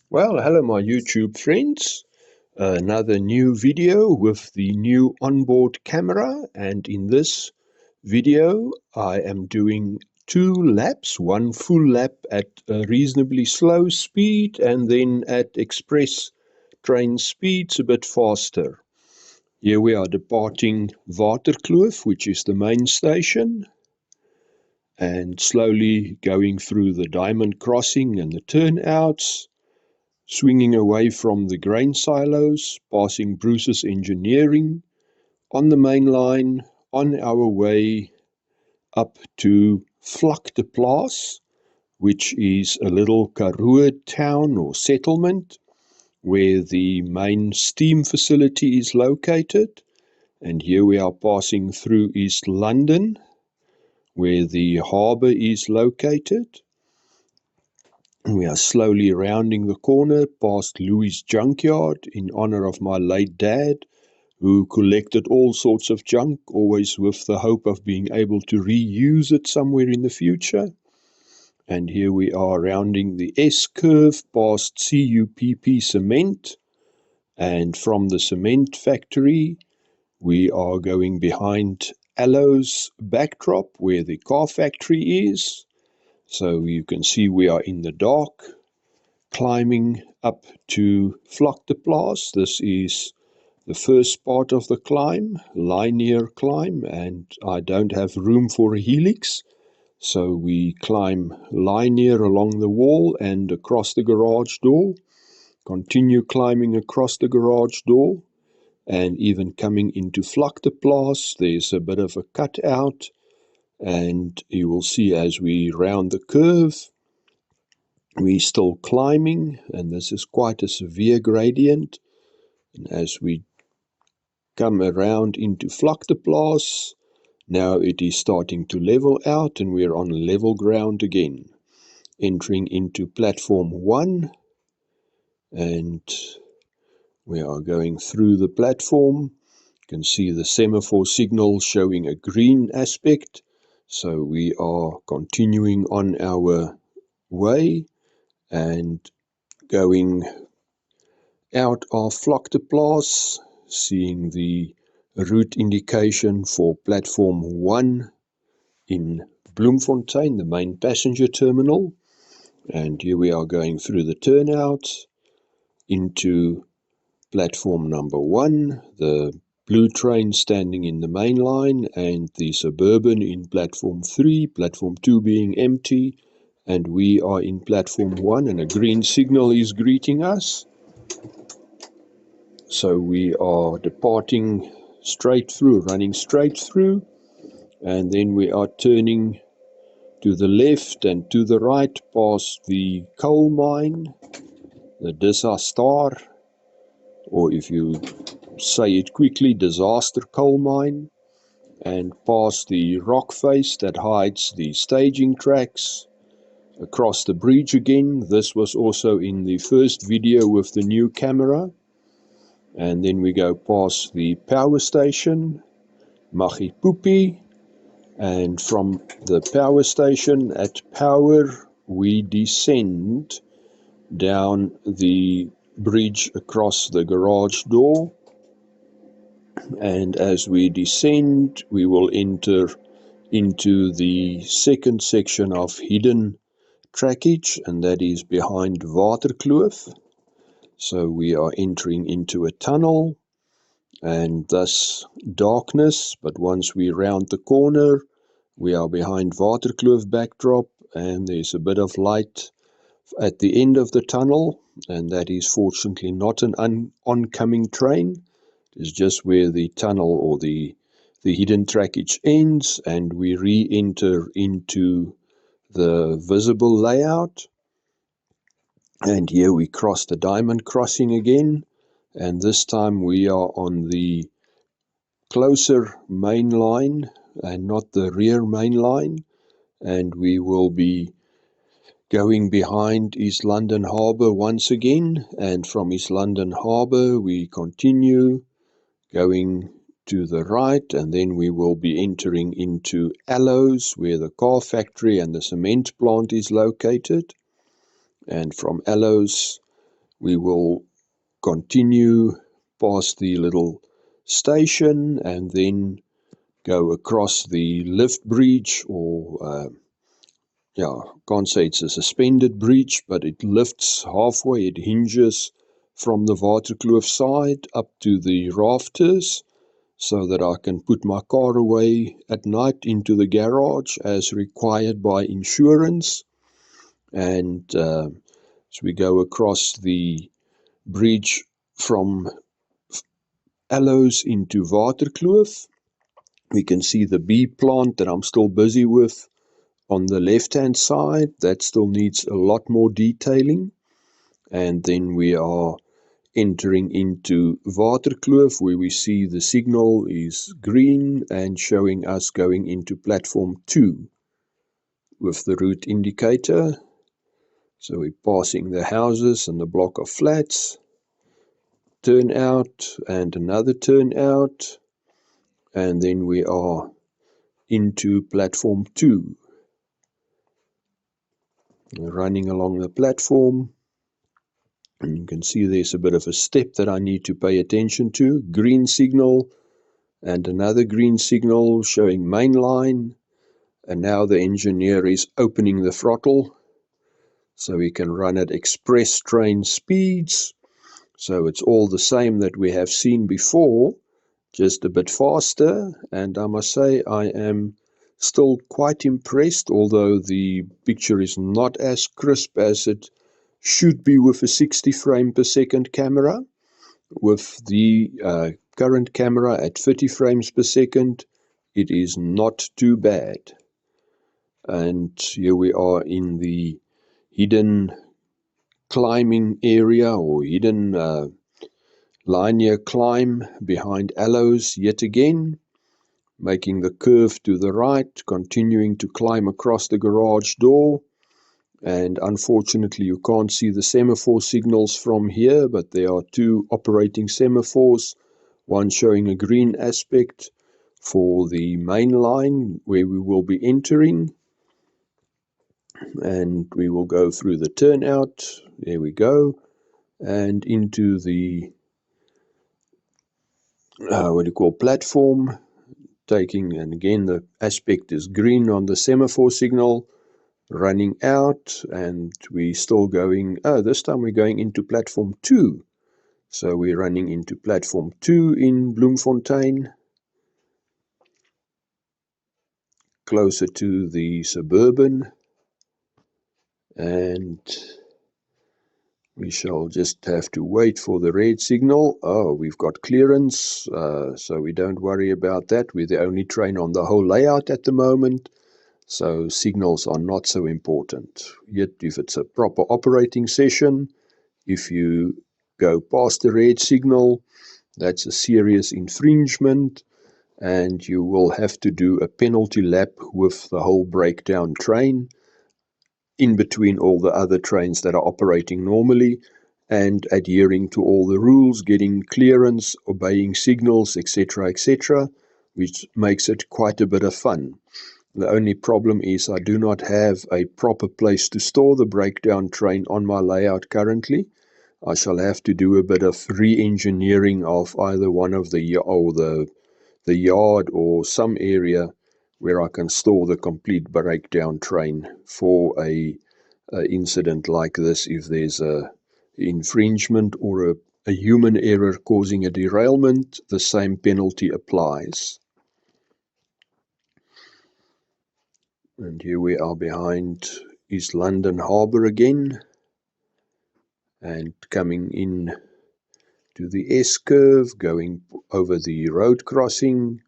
Well, hello my YouTube friends. Another new video with the new onboard camera, and in this video I am doing two laps, one full lap at a reasonably slow speed and then at express train speeds a bit faster. Here we are departing Waterkloof, which is the main station, and slowly going through the diamond crossing and the turnouts, swinging away from the grain silos, passing Bruce's Engineering, on the main line, on our way up to Vlakteplaas, which is a little Karoo town or settlement where the main steam facility is located. And here we are passing through East London, where the harbour is located. We are slowly rounding the corner past Louis' junkyard in honor of my late dad, who collected all sorts of junk, always with the hope of being able to reuse it somewhere in the future. And here we are rounding the S-curve past CUPP Cement. And from the cement factory, we are going behind Aloe's backdrop where the car factory is. So you can see we are in the dark, climbing up to Vlakteplaas. This is the first part of the climb, linear climb, and I don't have room for a helix. So we climb linear along the wall and across the garage door, continue climbing across the garage door, and even coming into Vlakteplaas, there's a bit of a cutout, and you will see as we round the curve, we're still climbing, and this is quite a severe gradient. And as we come around into Vlakteplaas, now it is starting to level out, and we're on level ground again, entering into platform 1, and we are going through the platform. You can see the semaphore signal showing a green aspect, so we are continuing on our way and going out of Vlakteplaas, seeing the route indication for platform 1 in Bloemfontein, the main passenger terminal. And here we are going through the turnouts into platform number 1, the blue train standing in the main line, and the suburban in platform 3, platform 2 being empty, and we are in platform 1, and a green signal is greeting us. So we are departing straight through, running straight through, and then we are turning to the left and to the right past the coal mine, the Disaster, or if you say it quickly, Disaster Coal Mine, and past the rock face that hides the staging tracks, across the bridge again. This was also in the first video with the new camera. And then we go past the power station, Machipupi, and from the power station at Power, we descend down the bridge across the garage door. And as we descend, we will enter into the second section of hidden trackage, and that is behind Waterkloof. So we are entering into a tunnel, and thus darkness, but once we round the corner, we are behind Waterkloof backdrop, and there's a bit of light at the end of the tunnel, and that is fortunately not an oncoming train. It's just where the tunnel or the hidden trackage ends, and we re-enter into the visible layout. And here we cross the diamond crossing again, and this time we are on the closer main line and not the rear main line, and we will be going behind East London Harbour once again, and from East London Harbour we continue going to the right, and then we will be entering into Aloe's, where the car factory and the cement plant is located. And from Aloe's We will continue past the little station and then go across the lift bridge, or can't say it's a suspended bridge, but it lifts halfway, it hinges from the Waterkloof side up to the rafters, so that I can put my car away at night into the garage as required by insurance. And as we go across the bridge from Aloes into Waterkloof, we can see the bee plant that I'm still busy with on the left hand side. That still needs a lot more detailing. And then we are entering into Waterkloof, where we see the signal is green and showing us going into platform 2 with the route indicator. So we're passing the houses and the block of flats, turn out and another turn out, and then we are into platform 2. Running along the platform, and you can see there's a bit of a step that I need to pay attention to. Green signal and another green signal showing main line, and now the engineer is opening the throttle so we can run at express train speeds. So it's all the same that we have seen before, just a bit faster. And I must say I am still quite impressed, although the picture is not as crisp as it should be with a 60 frame per second camera. With the current camera at 30 frames per second, it is not too bad. And here we are in the hidden climbing area, or hidden linear climb behind Aloes yet again, making the curve to the right, continuing to climb across the garage door. And unfortunately you can't see the semaphore signals from here, but there are two operating semaphores, one showing a green aspect for the main line where we will be entering, and we will go through the turnout. There we go, and into the platform, taking, and again the aspect is green on the semaphore signal. Running out, and we still going, this time we're going into platform 2. So we're running into platform 2 in Bloemfontein, closer to the Suburban, and we shall just have to wait for the red signal. Oh, we've got clearance, so we don't worry about that. We're the only train on the whole layout at the moment, so signals are not so important. Yet if it's a proper operating session, if you go past the red signal, that's a serious infringement, and you will have to do a penalty lap with the whole breakdown train in between all the other trains that are operating normally, and adhering to all the rules, getting clearance, obeying signals, etc., etc., which makes it quite a bit of fun. The only problem is I do not have a proper place to store the breakdown train on my layout currently. I shall have to do a bit of re-engineering of either one of the yard or some area where I can store the complete breakdown train for a incident like this. If there's a infringement or a human error causing a derailment, the same penalty applies. And here we are behind East London Harbour again, and coming in to the S-curve, going over the road crossing,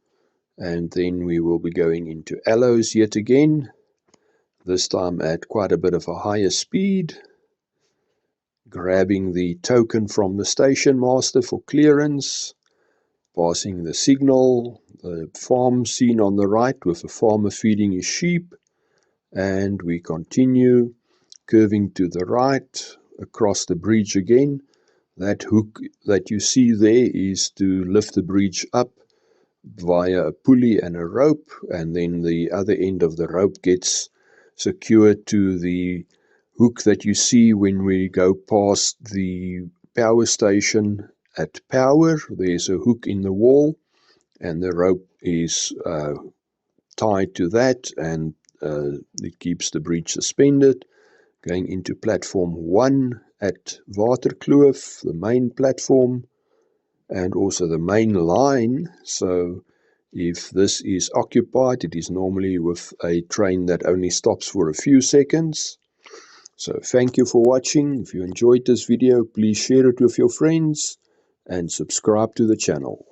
and then we will be going into Aloes yet again, this time at quite a bit of a higher speed, grabbing the token from the station master for clearance, passing the signal, the farm seen on the right with a farmer feeding his sheep, and we continue curving to the right across the bridge again. That hook that you see there is to lift the bridge up via a pulley and a rope, and then the other end of the rope gets secured to the hook that you see when we go past the power station at power. There's a hook in the wall, and the rope is tied to that, and it keeps the bridge suspended. Going into platform 1 at Waterkloof, the main platform, and also the main line. So if this is occupied, it is normally with a train that only stops for a few seconds. So thank you for watching. If you enjoyed this video, please share it with your friends and subscribe to the channel.